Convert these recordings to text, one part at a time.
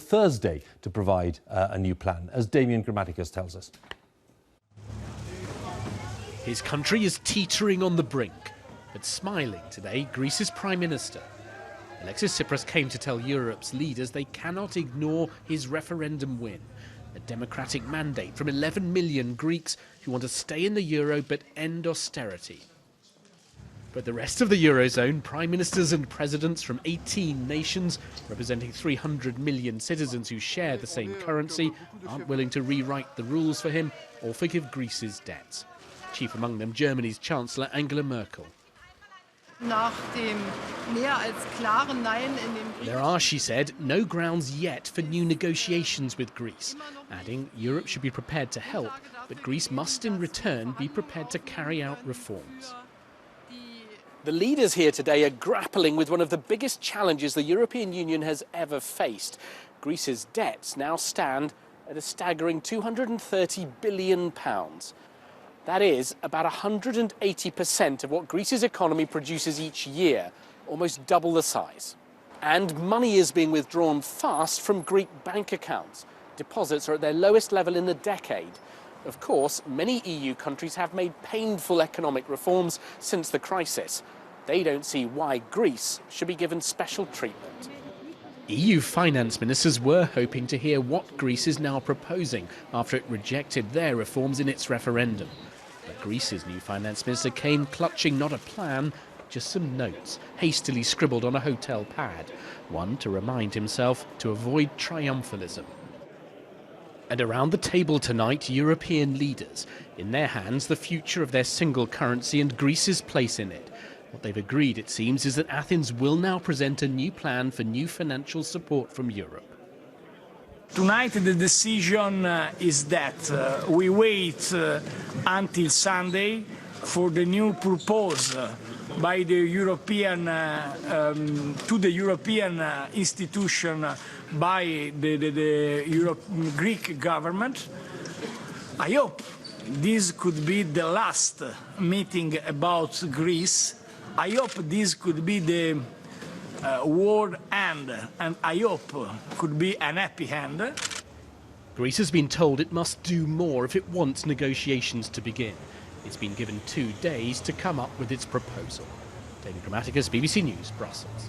Thursday to provide a new plan, as Damian Grammaticus tells us. His country is teetering on the brink, but smiling today, Greece's Prime Minister. Alexis Tsipras came to tell Europe's leaders they cannot ignore his referendum win, a democratic mandate from 11 million Greeks who want to stay in the euro but end austerity. But the rest of the Eurozone, prime ministers and presidents from 18 nations, representing 300 million citizens who share the same currency, aren't willing to rewrite the rules for him or forgive Greece's debts. Chief among them, Germany's Chancellor Angela Merkel. There are, she said, no grounds yet for new negotiations with Greece, adding Europe should be prepared to help, but Greece must in return be prepared to carry out reforms. The leaders here today are grappling with one of the biggest challenges the European Union has ever faced. Greece's debts now stand at a staggering £230 billion. That is about 180% of what Greece's economy produces each year, almost double the size. And money is being withdrawn fast from Greek bank accounts. Deposits are at their lowest level in a decade. Of course, many EU countries have made painful economic reforms since the crisis. They don't see why Greece should be given special treatment. EU finance ministers were hoping to hear what Greece is now proposing after it rejected their reforms in its referendum. But Greece's new finance minister came clutching not a plan, just some notes, hastily scribbled on a hotel pad. One to remind himself to avoid triumphalism. And around the table tonight, European leaders. In their hands, the future of their single currency and Greece's place in it. What they've agreed, it seems, is that Athens will now present a new plan for new financial support from Europe. Tonight the decision is that we wait until Sunday for the new proposal by the European to the European institution by the Greek government. I hope this could be the last meeting about Greece. I hope this could be the world end, and I hope could be an happy end. Greece has been told it must do more if it wants negotiations to begin. It's been given 2 days to come up with its proposal. David Grammaticus, BBC News, Brussels.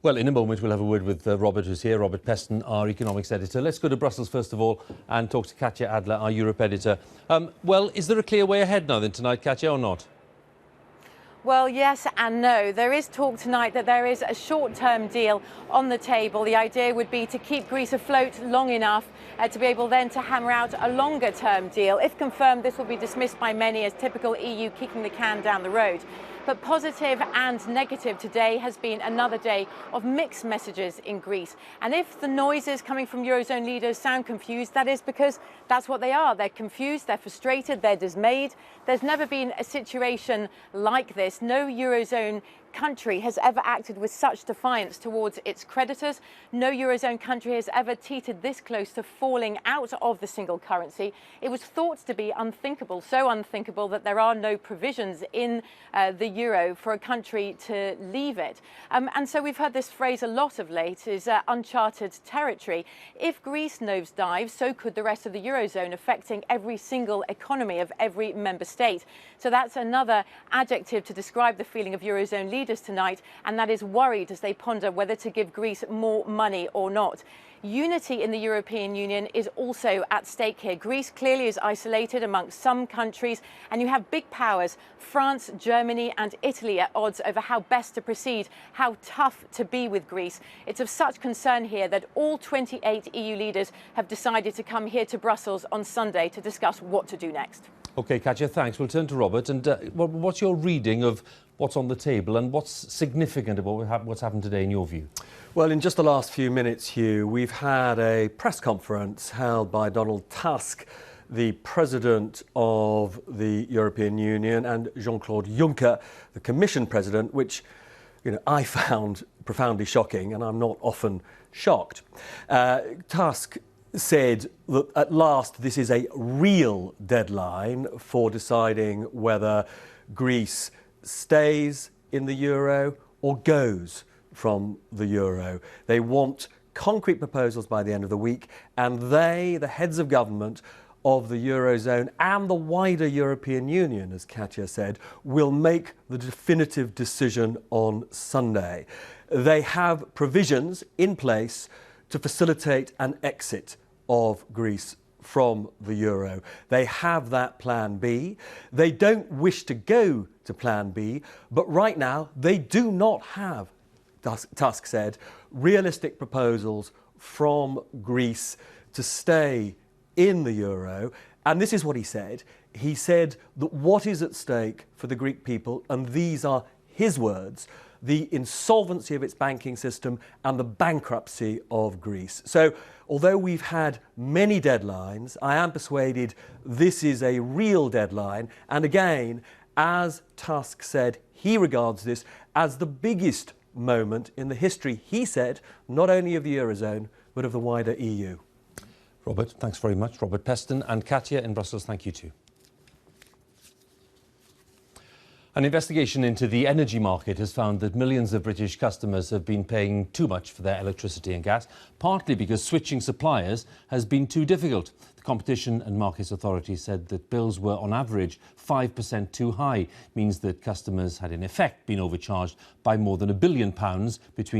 Well, in a moment we'll have a word with Robert, who's here, Robert Peston, our economics editor. Let's go to Brussels first of all and talk to Katja Adler, our Europe editor. Well, is there a clear way ahead now then tonight, Katja, or not? Well, yes and no. There is talk tonight that there is a short-term deal on the table. The idea would be to keep Greece afloat long enough to be able then to hammer out a longer-term deal. If confirmed, this will be dismissed by many as typical EU kicking the can down the road. But positive and negative today has been another day of mixed messages in Greece. And if the noises coming from Eurozone leaders sound confused, that is because that's what they are. They're confused, they're frustrated, they're dismayed. There's never been a situation like this. No Eurozone country has ever acted with such defiance towards its creditors. No Eurozone country has ever teetered this close to falling out of the single currency. It was thought to be unthinkable, so unthinkable that there are no provisions in the euro for a country to leave it. And so we've heard this phrase a lot of late, is uncharted territory. If Greece nosedives, so could the rest of the Eurozone, affecting every single economy of every member state. So that's another adjective to describe the feeling of Eurozone leaders tonight, and that is worried as they ponder whether to give Greece more money or not. Unity in the European Union is also at stake here. Greece clearly is isolated amongst some countries, and you have big powers, France, Germany and Italy, at odds over how best to proceed, how tough to be with Greece. It's of such concern here that all 28 EU leaders have decided to come here to Brussels on Sunday to discuss what to do next. OK, Katja, thanks. We'll turn to Robert. And what's your reading of what's on the table and what's significant about what's happened today in your view? Well, in just the last few minutes, Hugh, we've had a press conference held by Donald Tusk, the President of the European Union, and Jean-Claude Juncker, the Commission President, which I found profoundly shocking, and I'm not often shocked. Tusk said that at last this is a real deadline for deciding whether Greece stays in the euro or goes from the euro. They want concrete proposals by the end of the week, and they, the heads of government of the Eurozone and the wider European Union, as Katja said, will make the definitive decision on Sunday. They have provisions in place to facilitate an exit of Greece from the euro. They have that plan B. They don't wish to go to plan B, but right now they do not have, Tusk said, realistic proposals from Greece to stay in the euro. And this is what he said. He said that what is at stake for the Greek people, and these are his words, the insolvency of its banking system and the bankruptcy of Greece. So, although we've had many deadlines, I am persuaded this is a real deadline. And again, as Tusk said, he regards this as the biggest moment in the history, he said, not only of the Eurozone, but of the wider EU. Robert, thanks very much. Robert Peston and Katja in Brussels, thank you too. An investigation into the energy market has found that millions of British customers have been paying too much for their electricity and gas, partly because switching suppliers has been too difficult. The Competition and Markets Authority said that bills were on average 5% too high, means that customers had in effect been overcharged by more than £1 billion between